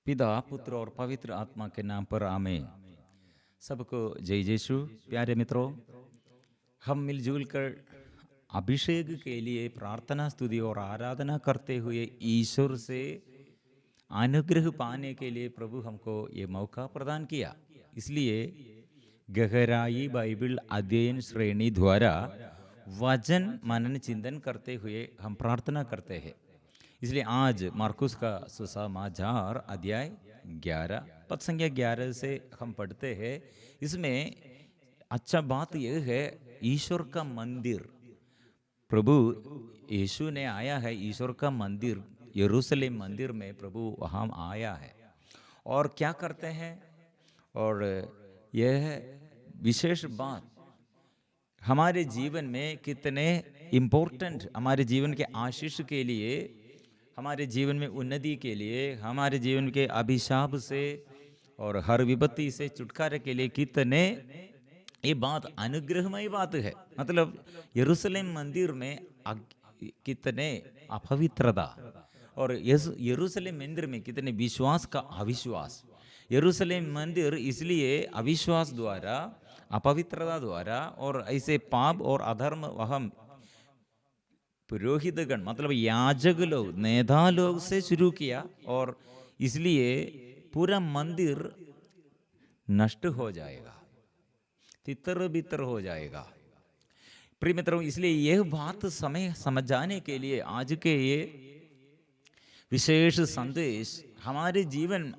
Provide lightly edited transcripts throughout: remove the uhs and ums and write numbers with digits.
पिता पुत्र और पवित्र आत्मा के नाम पर आमीन। सबको जय यीशु। प्यारे मित्रों, हम मिलजुल कर अभिषेक के लिए प्रार्थना स्तुति और आराधना करते हुए ईश्वर से अनुग्रह पाने के लिए प्रभु हमको ये मौका प्रदान किया। इसलिए गहराई बाइबल अध्ययन श्रेणी द्वारा वचन मनन चिंतन करते हुए हम प्रार्थना करते हैं। इसलिए आज मार्कुस का सुसमाचार अध्याय 11 पद संख्या 11 से हम पढ़ते हैं। इसमें अच्छा बात यह है, ईश्वर का मंदिर, प्रभु यीशु ने आया है। ईश्वर का मंदिर यरूशलेम मंदिर में प्रभु वहाँ आया है और क्या करते हैं। और यह विशेष बात हमारे जीवन में कितने इम्पोर्टेंट, हमारे जीवन के आशीष के लिए, हमारे जीवन में उन्नति के लिए, हमारे जीवन के अभिशाप से और हर विपत्ति से छुटकारे के लिए कितने ये बात अनुग्रहमय बात है। मतलब यरूशलेम मंदिर में कितने अपवित्रता और यरूशलेम मंदिर में कितने विश्वास का अविश्वास। यरूशलेम मंदिर इसलिए अविश्वास द्वारा, अपवित्रता द्वारा और ऐसे पाप और अधर्म वह पुरोहितगण मतलब याजक लोग, नेता लोग से शुरू किया और इसलिए पूरा मंदिर नष्ट हो जाएगा, तितर बितर हो जाएगा। प्रिय मित्रों, इसलिए यह बात समय समझाने के लिए आज के ये विशेष संदेश हमारे जीवन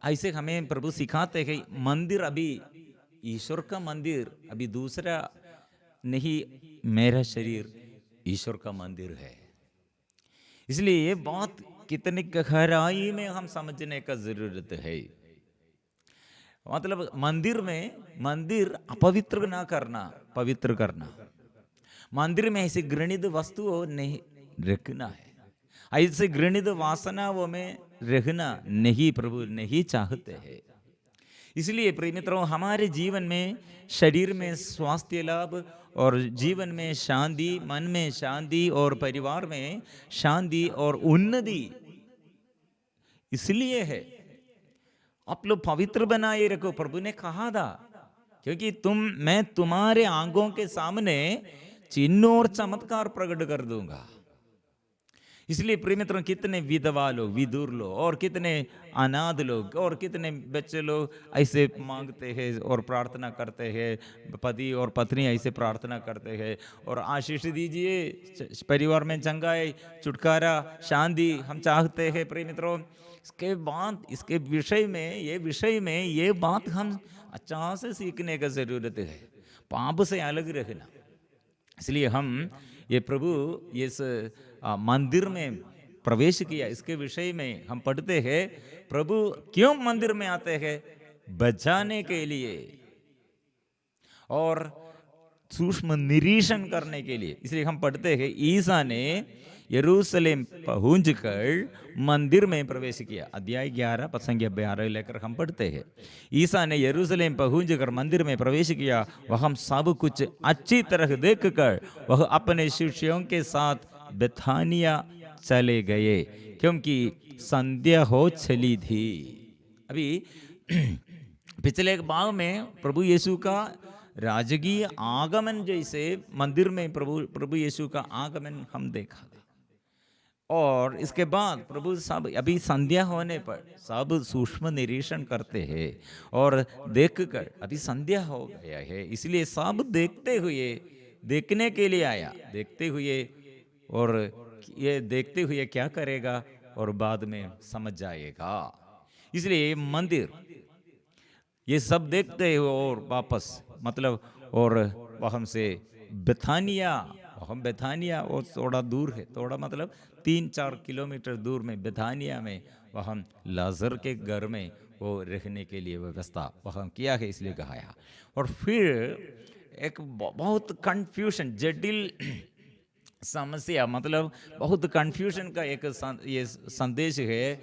ऐसे हमें प्रभु सिखाते हैं। मंदिर अभी ईश्वर का मंदिर अभी दूसरा नहीं, मेरा शरीर ईश्वर का मंदिर है। इसलिए ये बात कितनी गहराई में हम समझने का जरूरत है। मतलब मंदिर अपवित्र ना करना, पवित्र करना। मंदिर में ऐसे घृणित वस्तुओं नहीं रखना है, ऐसे घृणित वासनाओं में रहना नहीं, प्रभु नहीं चाहते हैं। इसलिए प्रिय मित्रों, हमारे जीवन में शरीर में स्वास्थ्य लाभ और जीवन में शांति, मन में शांति और परिवार में शांति और उन्नति इसलिए है आप लोग पवित्र बनाए रखो। प्रभु ने कहा था, क्योंकि मैं तुम्हारे आंखों के सामने चिन्ह और चमत्कार प्रकट कर दूंगा। इसलिए प्रिय मित्रों, कितने विधवा लोग, विधुर लोग और कितने अनाथ लोग और कितने बच्चे लोग ऐसे मांगते हैं और प्रार्थना करते हैं। पति और पत्नी ऐसे प्रार्थना करते हैं और आशीष दीजिए, परिवार में चंगाई, छुटकारा, शांति हम चाहते हैं। प्रिय मित्रों, इसके बाद इसके विषय में ये बात हम अच्छा से सीखने का जरूरत है, पाप से अलग रहना। इसलिए हम ये प्रभु इस मंदिर में प्रवेश किया, इसके विषय में हम पढ़ते हैं। प्रभु क्यों मंदिर में आते हैं? बचाने के लिए और सूक्ष्म निरीक्षण करने के लिए। इसलिए हम पढ़ते हैं, ईसा ने यरूशलेम पहुंचकर मंदिर में प्रवेश किया। अध्याय 11 पद संख्या 12 लेकर हम पढ़ते हैं, ईसा ने यरूशलेम पहुंचकर मंदिर में प्रवेश किया। वह हम सब कुछ अच्छी तरह देखकर वह अपने शिष्यों के साथ बेथानिया चले गए, क्योंकि संध्या हो चली थी। अभी पिछले एक भाग में प्रभु यीशु का राजकीय आगमन, जैसे मंदिर में प्रभु यीशु का आगमन हम देखा और इसके बाद प्रभु सब अभी संध्या होने पर सब सूक्ष्म निरीक्षण करते हैं और देखकर अभी संध्या हो गया है, इसलिए सब देखने के लिए आया, देखते हुए और ये देखते हुए क्या करेगा और बाद में समझ जाएगा। इसलिए मंदिर ये सब देखते हुए और वापस मतलब और वहां से बेथानिया और थोड़ा दूर है, थोड़ा मतलब 3-4 किलोमीटर दूर में बेथानिया में वहाँ लाजर के घर में वो रहने के लिए व्यवस्था वहाँ किया है, इसलिए कहा है। और फिर एक बहुत कंफ्यूजन, जटिल समस्या, मतलब बहुत कंफ्यूजन का एक ये संदेश है,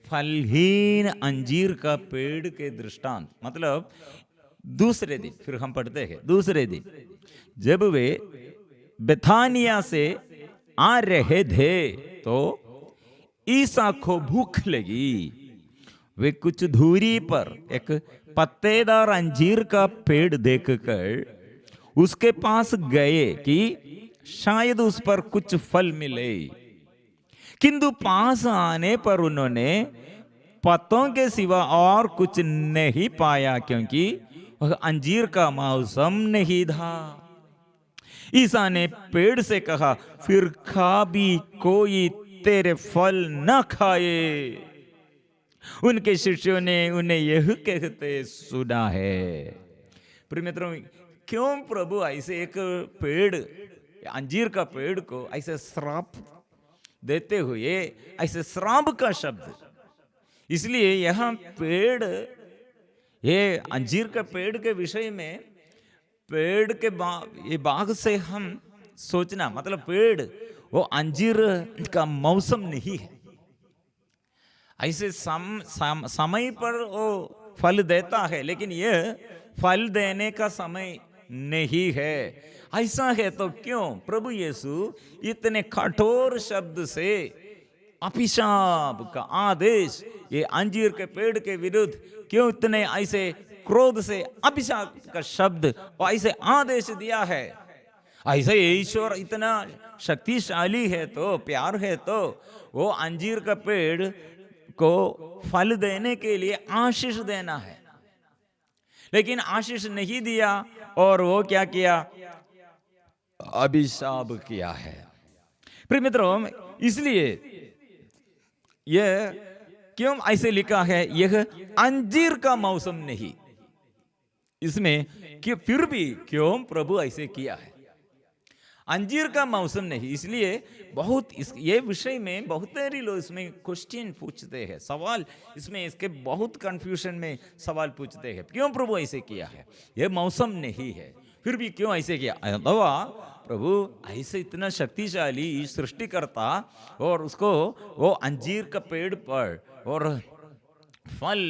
फलहीन अंजीर का पेड़ के दृष्टांत। मतलब दूसरे दिन फिर हम पढ़ते हैं, दूसरे दिन जब वे बेथानिया से आ रहे थे तो ईसा को भूख लगी। वे कुछ दूरी पर एक पत्तेदार अंजीर का पेड़ देखकर उसके पास गए कि शायद उस पर कुछ फल मिले, किंतु पास आने पर उन्होंने पत्तों के सिवा और कुछ नहीं पाया, क्योंकि वह अंजीर का मौसम नहीं था। ईसा ने पेड़ से कहा, फिर कभी कोई तेरे फल न खाए। उनके शिष्यों ने उन्हें यह कहते सुना है। प्रिय मित्रों, क्यों प्रभु ऐसे एक पेड़, अंजीर का पेड़ को ऐसे श्राप देते हुए, ऐसे श्राप का शब्द, इसलिए यहां पेड़, ये अंजीर का पेड़ के विषय में, पेड़ के ये बाग से हम सोचना, मतलब पेड़ वो अंजीर का मौसम नहीं है। ऐसे समय पर वो फल देता है, लेकिन यह फल देने का समय नहीं है। ऐसा है तो क्यों प्रभु यीशु इतने कठोर शब्द से अभिशाप का आदेश ये अंजीर के पेड़ के विरुद्ध क्यों इतने ऐसे क्रोध से अभिशाप का शब्द और ऐसे आदेश दिया है? ऐसे ईश्वर इतना शक्तिशाली है तो, प्यार है तो, वो अंजीर का पेड़ को फल देने के लिए आशीष देना है, लेकिन आशीष नहीं दिया और वो क्या किया? अभिशाप किया है। प्रिय मित्रों, इसलिए यह क्यों ऐसे लिखा है? यह अंजीर का मौसम नहीं, इसमें कि फिर भी क्यों प्रभु ऐसे किया है? अंजीर का मौसम नहीं, इसलिए बहुत ये विषय में बहुत सारे लोग इसमें क्वेश्चन पूछते हैं, सवाल इसमें, इसके बहुत कंफ्यूजन में सवाल पूछते हैं, क्यों प्रभु ऐसे किया है? ये मौसम नहीं है, फिर भी क्यों ऐसे किया? अथवा प्रभु ऐसे इतना शक्तिशाली सृष्टिकर्ता, और उसको वो अंजीर का पेड़ पर और फल,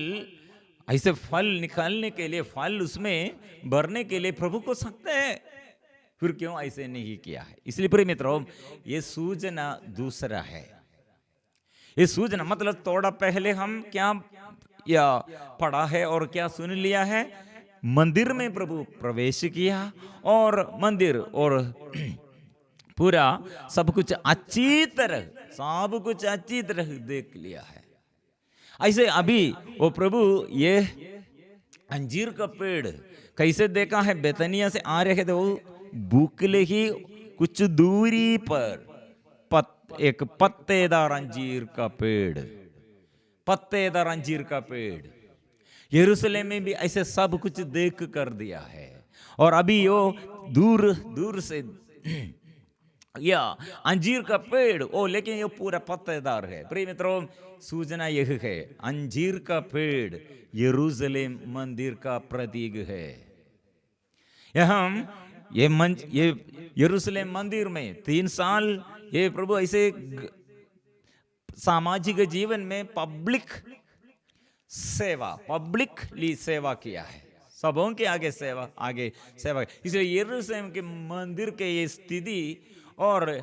ऐसे फल निकालने के लिए, फल उसमें भरने के लिए प्रभु को सकते हैं, फिर क्यों ऐसे नहीं किया है? इसलिए प्रिय मित्रों, ये सूचना दूसरा है। ये सूचना मतलब थोड़ा पहले हम क्या या पढ़ा है और क्या सुन लिया है? मंदिर में प्रभु प्रवेश किया और मंदिर और पूरा सब कुछ अच्छी तरह देख लिया है। ऐसे अभी वो प्रभु ये अंजीर का पेड़ कैसे देखा है? बेतनिया से आ रहे थे, वो भूखले ही कुछ दूरी पर एक पत्तेदार अंजीर का पेड़, पत्तेदार अंजीर का पेड़, यरूशलेम में भी ऐसे सब कुछ देख कर दिया है, और अभी वो दूर दूर से या अंजीर का पेड़ ओ, लेकिन ये पूरा पत्तेदार है। प्रिय मित्रों, सूचना यह है, अंजीर का पेड़ यरूशलेम मंदिर का प्रतीक है। यहाँ ये यरूशलेम मंदिर में 3 साल ये प्रभु ऐसे सामाजिक जीवन में पब्लिकली सेवा किया है, सबों के आगे सेवा। इसलिए यरूशलेम के मंदिर के ये स्थिति और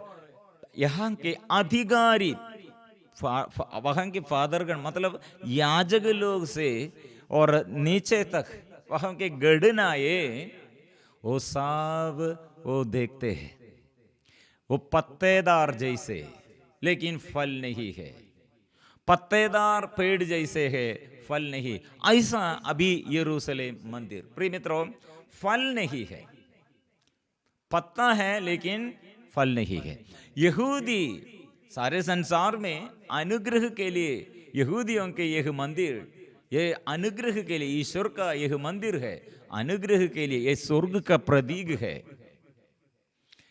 यहाँ के अधिकारी, वहाँ के फादरगण, मतलब याजक लोग से और नीचे तक वहाँ के गणनाए, वो सब वो देखते हैं, वो पत्तेदार जैसे, लेकिन फल नहीं है, पत्तेदार पेड़ जैसे है, फल नहीं। ऐसा अभी यरूशलेम मंदिर, प्रिय मित्रों, फल नहीं है, पत्ता है लेकिन फल नहीं है। यहूदी सारे संसार में अनुग्रह के लिए, यहूदियों के यह मंदिर, ये अनुग्रह के लिए, ईश्वर का यह मंदिर है, अनुग्रह के लिए, ये स्वर्ग का प्रतीक है।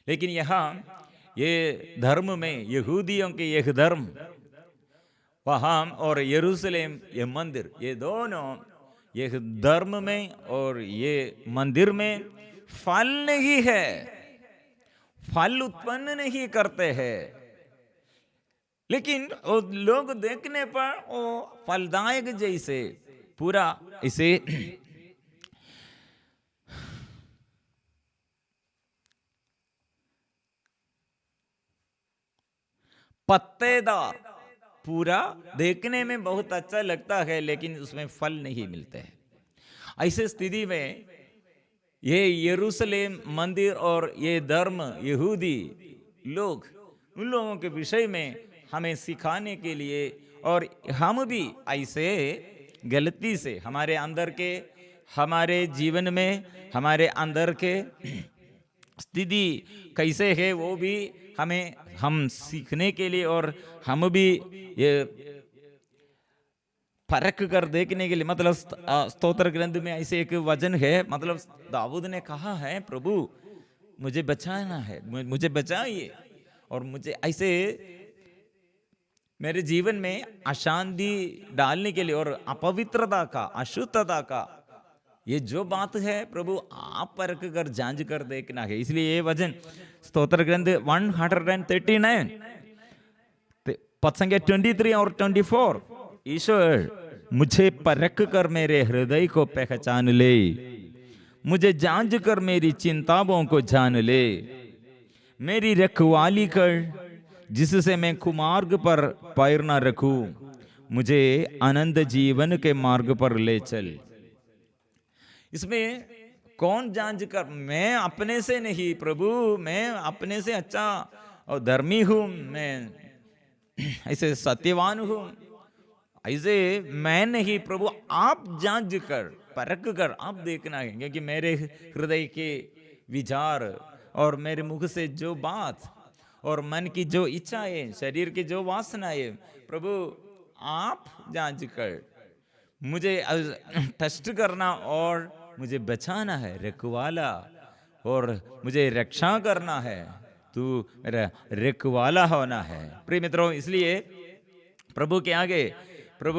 लेकिन यहाँ ये धर्म में, यहूदियों के यह धर्म वहाँ और यरूशलेम ये मंदिर, ये दोनों, ये धर्म में और ये मंदिर में फल नहीं है, फल उत्पन्न नहीं करते हैं, लेकिन वो लोग देखने पर वो फलदायक जैसे पूरा इसे पत्तेदार पूरा देखने में बहुत अच्छा लगता है, लेकिन उसमें फल नहीं मिलते हैं। ऐसे स्थिति में ये यरूशलेम मंदिर और ये धर्म यहूदी लोग, उन लोगों के विषय में हमें सिखाने के लिए, और हम भी ऐसे गलती से हमारे अंदर के, हमारे जीवन में हमारे अंदर के स्थिति कैसे है वो भी हम सीखने के लिए, और हम भी ये परख कर देखने के लिए, मतलब स्तोत्र ग्रंथ में ऐसे एक वचन है, मतलब दाऊद ने कहा है, प्रभु मुझे बचाना है, मुझे बचाइए, और मुझे ऐसे मेरे जीवन में अशांति डालने के लिए और अपवित्रता का, अशुद्धता का, ये जो बात है प्रभु आप परख कर जांच कर देखना है। इसलिए ये वचन स्तोत्र ग्रंथ 139 पद संख्या 23 और 24, ईश्वर मुझे परख कर मेरे हृदय को पहचान ले, मुझे जांच कर मेरी चिंताओं को जान ले, मेरी रखवाली कर जिससे मैं कुमार्ग पर पैर न रखूं, मुझे आनंद जीवन के मार्ग पर ले चल। इसमें कौन जांच कर? मैं अपने से नहीं प्रभु, मैं अपने से अच्छा और धर्मी हूं, मैं ऐसे सत्यवान हूं, ऐसे मैं नहीं प्रभु, आप जांच कर परख कर आप देखना है, क्योंकि मेरे हृदय के विचार और मेरे मुख से जो बात और मन की जो इच्छाएं, शरीर की जो वासनाएं, प्रभु आप जांच कर मुझे टेस्ट करना और मुझे बचाना है, रखवाला, और मुझे रक्षा करना है, तू मेरा रखवाला होना है। प्रिय मित्रों, इसलिए प्रभु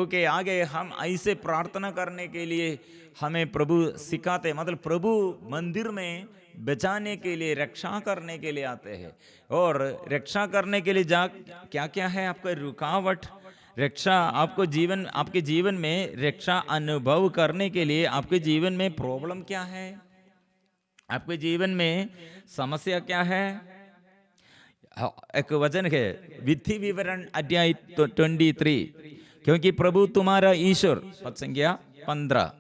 के आगे हम ऐसे प्रार्थना करने के लिए हमें प्रभु सिखाते, मतलब प्रभु मंदिर में बचाने के लिए, रक्षा करने के लिए आते हैं, और रक्षा करने के लिए क्या क्या है आपका रुकावट, रक्षा आपको आपके जीवन में रक्षा अनुभव करने के लिए आपके जीवन में प्रॉब्लम क्या है, आपके जीवन में समस्या क्या है। एक वचन है विधि विवरण अध्याय 23, क्योंकि प्रभु तुम्हारा ईश्वर, पद संख्या 15,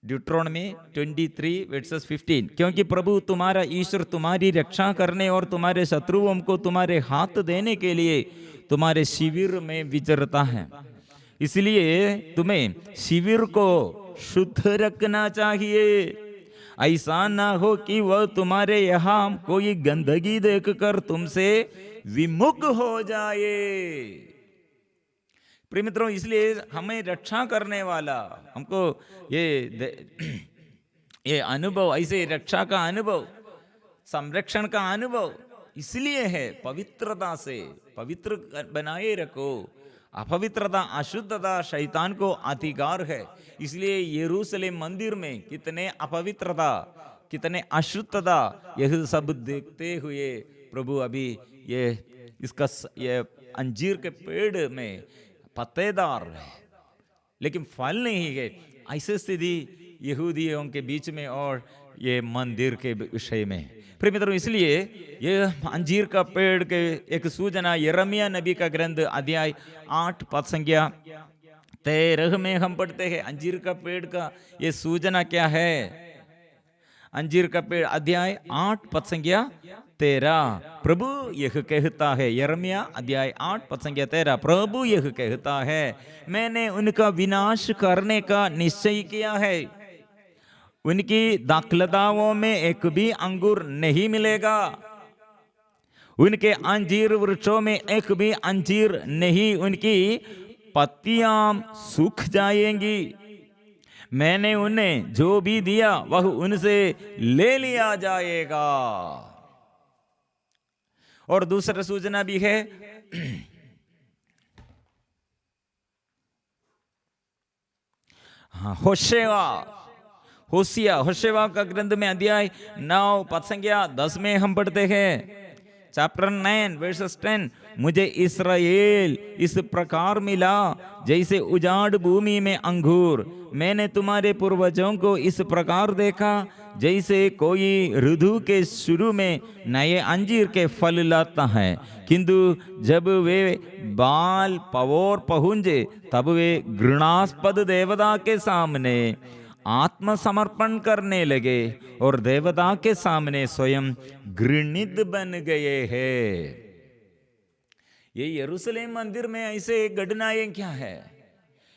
ड्यूट्रोनॉमी 23 वर्सेस 15, क्योंकि प्रभु तुम्हारा ईश्वर तुम्हारी रक्षा करने और तुम्हारे शत्रुओं को तुम्हारे हाथ देने के लिए तुम्हारे शिविर में विचरता है, इसलिए तुम्हें शिविर को शुद्ध रखना चाहिए, ऐसा ना हो कि वह तुम्हारे यहाँ कोई गंदगी देखकर तुमसे विमुख हो जाए। प्रिय मित्रों, इसलिए हमें रक्षा करने वाला, हमको ये अनुभव, ऐसे रक्षा का अनुभव, संरक्षण का अनुभव इसलिए है पवित्रता से पवित्र बनाए रखो, अपवित्रता अशुद्धता शैतान को अधिकार है। इसलिए यरूशलेम मंदिर में कितने अपवित्रता, कितने अशुद्धता, यह सब देखते हुए प्रभु अभी ये अंजीर के पेड़ में पत्तेदार है लेकिन फल नहीं है, ऐसी स्थिति यहूदियों के बीच में और ये मंदिर के विषय में। प्रिय मित्रों, इसलिए ये अंजीर का पेड़ के एक सूचना यिर्मयाह नबी का ग्रंथ अध्याय 8 पद संख्या 13 में हम पढ़ते हैं। अंजीर का पेड़ का ये सूचना क्या है? अंजीर का पेड़ अध्याय 8 पद संख्या 13, प्रभु यह कहता है, यिर्मयाह अध्याय 8 पद संख्या 13, प्रभु यह कहता है, मैंने उनका विनाश करने का निश्चय किया है, उनकी दाखलताओं में एक भी अंगूर नहीं मिलेगा, उनके अंजीर वृक्षों में एक भी अंजीर नहीं, उनकी पत्तियां सूख जाएंगी, मैंने उन्हें जो भी दिया वह उनसे ले लिया जाएगा। और दूसरा सूचना भी है, होशेवा का ग्रंथ में अध्याय 9 पद संख्या 10 में हम पढ़ते हैं, चैप्टर 9 वर्सेस 10, मुझे इस्राएल इस प्रकार मिला जैसे उजाड़ भूमि में अंगूर। मैंने तुम्हारे पूर्वजों को इस प्रकार देखा जैसे कोई ऋतु के शुरू में नए अंजीर के फल लाता है, किंतु जब वे बाल पवोर पहुंचे तब वे घृणास्पद देवता के सामने आत्मसमर्पण करने लगे और देवता के सामने स्वयं घृणित बन गए हैं। ये यरूशलेम मंदिर में ऐसे घटनाएं क्या है?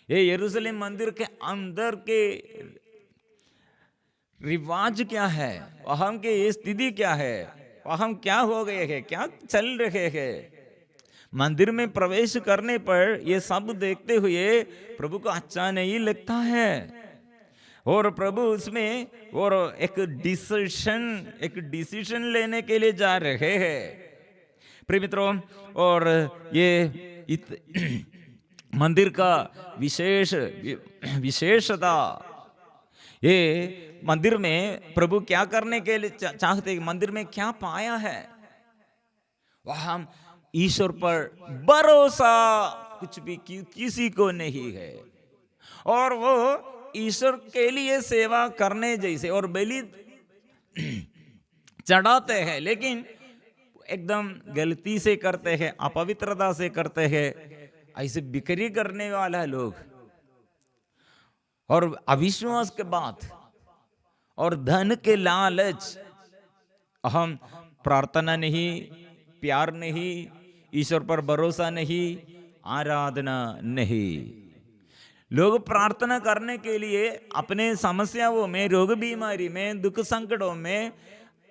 ये यरूशलेम मंदिर के अंदर के रिवाज क्या है, वहां के ये स्थिति क्या है, वहां क्या हो गए हैं, क्या चल रहे हैं। मंदिर में प्रवेश करने पर ये सब देखते हुए प्रभु को अच्छा नहीं लगता है, और प्रभु उसमें और एक डिसीजन लेने के लिए जा रहे हैं। प्रिय मित्रों, और ये मंदिर का विशेषता, ये मंदिर में प्रभु क्या करने के लिए चाहते, मंदिर में क्या पाया है, वहां ईश्वर पर भरोसा कुछ भी किसी को नहीं है, और वो ईश्वर के लिए सेवा करने जैसे और बलि चढ़ाते हैं, लेकिन एकदम गलती से करते हैं, अपवित्रता से करते हैं, ऐसे बिक्री करने वाला लोग और अविश्वास के बात और धन के लालच, हम प्रार्थना नहीं, प्यार नहीं, ईश्वर पर भरोसा नहीं, आराधना नहीं। लोग प्रार्थना करने के लिए अपने समस्याओं में, रोग बीमारी में, दुख संकटों में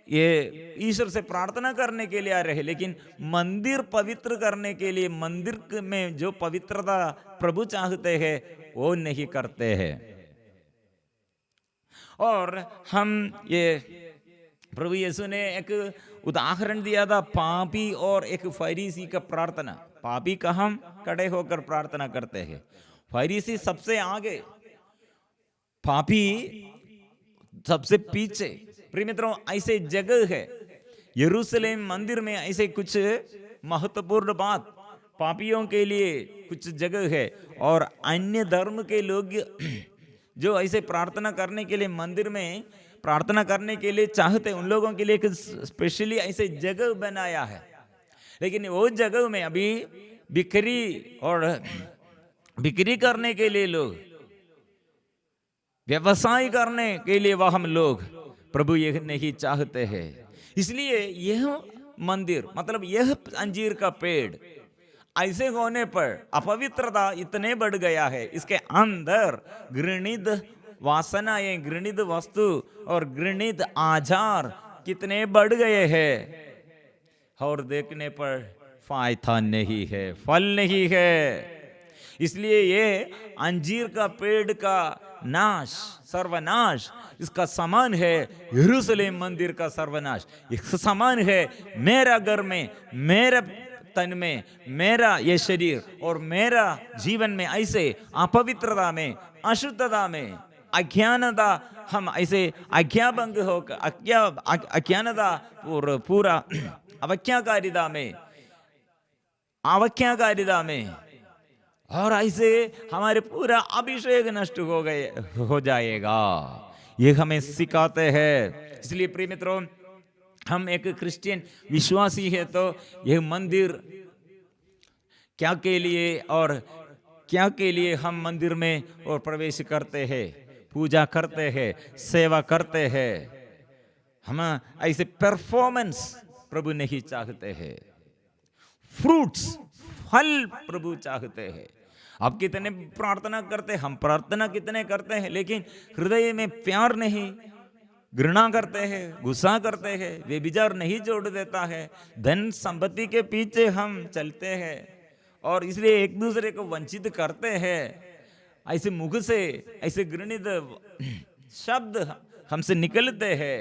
ये ईश्वर से प्रार्थना करने के लिए आ रहे, लेकिन मंदिर पवित्र करने के लिए, मंदिर में जो पवित्रता प्रभु चाहते हैं वो नहीं करते हैं। और हम ये प्रभु यीशु ने एक उदाहरण दिया था, पापी और एक फरीसी का प्रार्थना। पापी कहाँ खड़े होकर प्रार्थना करते हैं, फरीसी सबसे आगे, पापी सबसे पीछे। प्रिय मित्रों, ऐसे जगह है यरूशलेम मंदिर में, ऐसे कुछ महत्वपूर्ण बात पापियों के लिए कुछ जगह है, और अन्य धर्म के लोग जो ऐसे प्रार्थना करने के लिए मंदिर में प्रार्थना करने के लिए चाहते, उन लोगों के लिए एक स्पेशली ऐसे जगह बनाया है। लेकिन वो जगह में अभी बिक्री करने के लिए लोग, व्यवसाय करने के लिए वह हम लोग, प्रभु यह नहीं चाहते हैं। इसलिए यह मंदिर, मतलब यह अंजीर का पेड़ ऐसे होने पर अपवित्रता इतने बढ़ गया है, इसके अंदर घृणित वासनाएं, घृणित वस्तु और घृणित आचार कितने बढ़ गए हैं, और देखने पर फायदा नहीं है, फल नहीं है। इसलिए ये अंजीर का पेड़ का नाश, सर्वनाश, इसका समान है यरूशलेम मंदिर का सर्वनाश। इसका समान है मेरा घर में, मेरा तन में, मेरा ये शरीर और मेरा जीवन में ऐसे अपवित्रता में, अशुद्धता में, अज्ञानता, हम ऐसे अज्ञाभंग होकर अज्ञानता पूरा अवज्ञाकारिता में, और ऐसे हमारे पूरा अभिषेक नष्ट हो जाएगा। ये हमें सिखाते हैं। इसलिए प्रिय मित्रों, हम एक क्रिश्चियन विश्वासी है, तो यह मंदिर क्या के लिए और क्या के लिए हम मंदिर में और प्रवेश करते हैं, पूजा करते हैं, सेवा करते हैं। हम ऐसे परफॉर्मेंस प्रभु नहीं चाहते हैं, फ्रूट्स, फल प्रभु चाहते हैं। आप कितने प्रार्थना करते हैं, हम प्रार्थना कितने करते हैं, लेकिन हृदय में प्यार नहीं, घृणा करते हैं, गुस्सा करते हैं, व्यभिचार नहीं जोड़ देता है, धन संपत्ति के पीछे हम चलते हैं, और इसलिए एक दूसरे को वंचित करते हैं। ऐसे मुख से ऐसे घृणित शब्द हमसे निकलते हैं,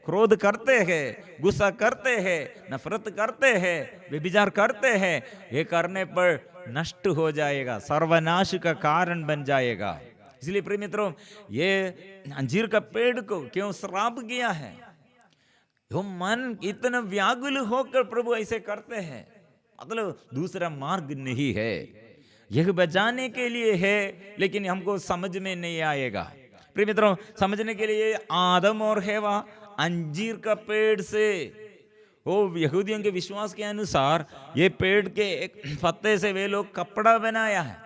क्रोध करते हैं, गुस्सा करते हैं, नफरत करते हैं, व्यभिचार करते हैं। ये करने पर नष्ट हो जाएगा, सर्वनाश का कारण बन जाएगा। इसलिए प्रिय मित्रों, ये अंजीर का पेड़ को क्यों श्राप किया है? वो मन इतना व्याकुल होकर प्रभु ऐसे करते हैं, मतलब दूसरा मार्ग नहीं है, यह बचाने के लिए है, लेकिन हमको समझ में नहीं आएगा। प्रिय मित्रों, समझने के लिए आदम और हेवा अंजीर का पेड़ से, वो यहूदियों के विश्वास के अनुसार ये पेड़ के एक पत्ते से वे लोग कपड़ा बनाया है।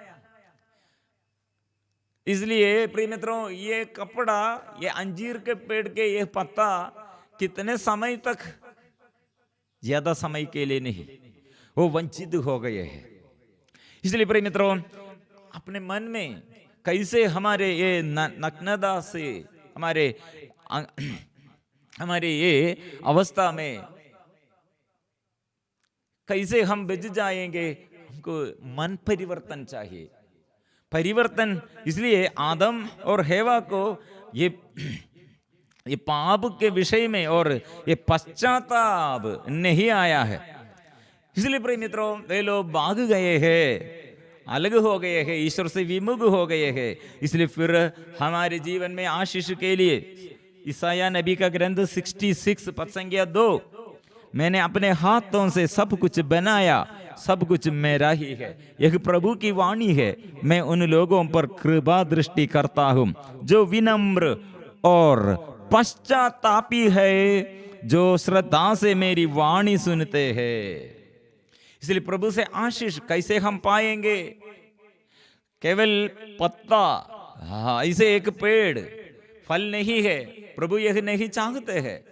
इसलिए प्रिय मित्रों, ये कपड़ा, ये अंजीर के पेड़ के ये पत्ता कितने समय तक, ज्यादा समय के लिए नहीं, वो वंचित हो गए हैं। इसलिए प्रिय मित्रों, अपने मन में कैसे हमारे ये नग्नता से, हमारे ये अवस्था में कैसे हम बच जाएंगे, हमको मन परिवर्तन चाहिए। परिवर्तन, इसलिए आदम और हेवा को ये पाप के विषय में और ये पश्चाताप नहीं आया है। इसलिए प्रिय मित्रों, वे लोग भाग गए हैं, अलग हो गए हैं, ईश्वर से विमुख हो गए हैं। इसलिए फिर हमारे जीवन में आशीष के लिए ईसाया नबी का ग्रंथ 66 पद संख्या 2, मैंने अपने हाथों से सब कुछ बनाया, सब कुछ मेरा ही है, यह प्रभु की वाणी है। मैं उन लोगों पर कृपा दृष्टि करता हूं जो विनम्र और पश्चातापी है, जो श्रद्धा से मेरी वाणी सुनते हैं। इसलिए प्रभु से आशीष कैसे हम पाएंगे? केवल पत्ता, ऐसे एक पेड़ फल नहीं है, प्रभु यह नहीं चाहते हैं।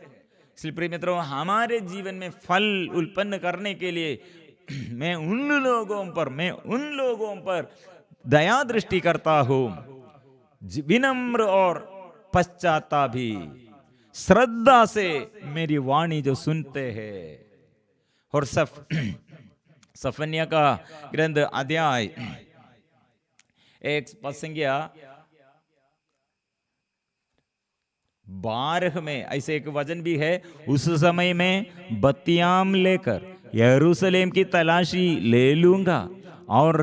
इसलिए प्रिय मित्रों, हमारे जीवन में फल उत्पन्न करने के लिए मैं उन लोगों पर दया दृष्टि करता हूं, विनम्र और पश्चातापी, श्रद्धा से मेरी वाणी जो सुनते हैं। और सफन्या का ग्रंथ अध्याय 1 पद संख्या 12 में ऐसे एक वचन भी है, उस समय में बत्तियां लेकर यरूशलेम की तलाशी ले लूंगा और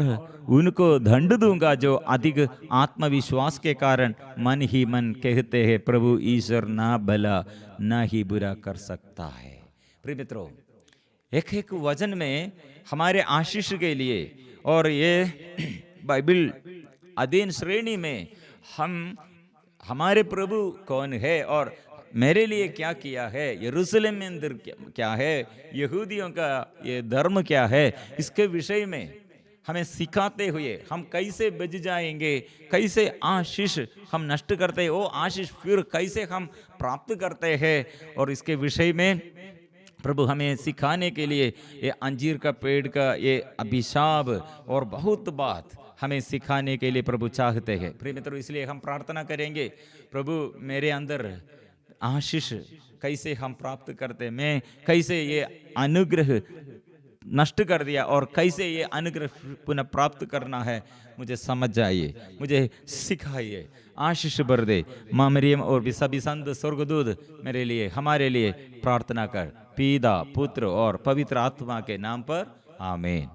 उनको दंड दूंगा जो अधिक आत्मविश्वास के कारण मन ही मन कहते हैं, प्रभु ईश्वर ना भला ना ही बुरा कर सकता है। प्रिय मित्रों, एक एक वचन में हमारे आशीष के लिए, और ये बाइबल अध्ययन श्रेणी में हम हमारे प्रभु कौन है और मेरे लिए क्या किया है, यरूशलेम में अंदर क्या है, यहूदियों का ये धर्म क्या है, इसके विषय में हमें सिखाते हुए हम कैसे बच जाएंगे, कैसे आशीष हम नष्ट करते हैं, वो आशीष फिर कैसे हम प्राप्त करते हैं, और इसके विषय में प्रभु हमें सिखाने के लिए ये अंजीर का पेड़ का ये अभिशाप और बहुत बात हमें सिखाने के लिए प्रभु चाहते हैं। प्रिय मित्रों, इसलिए हम प्रार्थना करेंगे, प्रभु मेरे अंदर आशीष कैसे हम प्राप्त करते, मैं कैसे ये अनुग्रह नष्ट कर दिया और कैसे ये अनुग्रह पुनः प्राप्त करना है, मुझे समझ जाइए, मुझे सिखाइए, आशीष भर दे। माँ मरियम और सभी संत स्वर्गदूत मेरे लिए, हमारे लिए प्रार्थना कर, पिता पुत्र और पवित्र आत्मा के नाम पर, आमीन।